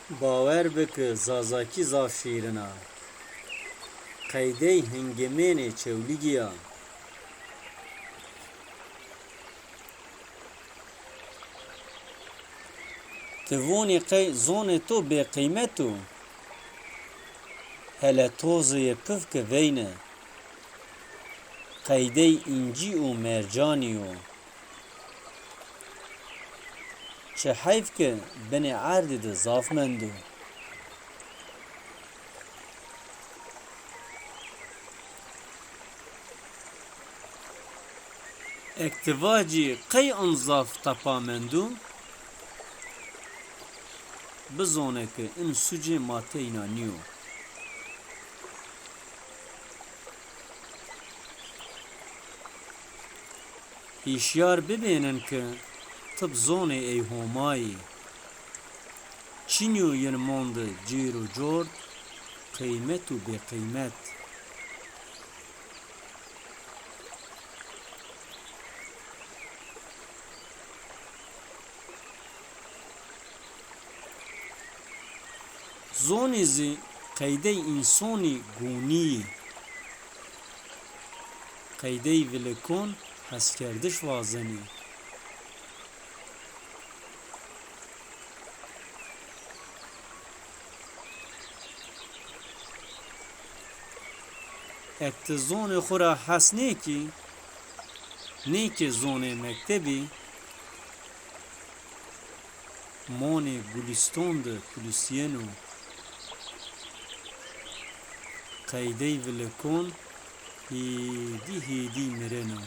باور بکە زازاکی زاف شیرنا قەیدەی هەنگەمێنێ چەولیگیە تڤۆنی زۆنێ تۆ بێقیمەت و هەلە تۆزێ پفکە veyne قەیدەی ئینجی و مێرجانی و çi heyv ke binê erdê de zavmend û ektivacî qey an zav tepamend û bizone ke in sucê mateyna nîyo hîşyar bibênin ke tib zonê ey homayî çînyo yên mande cêr û cort qîmet û bêqîmet zonê zî qeydey însonî gûniyî qeydey vilekon hezkerdiş vazenî ek ti zonê xwe ra hes nekî nêke zonê mektebî monê gulîston de kulîsiyen û qeydey vilekon hêdî hêdî mirin û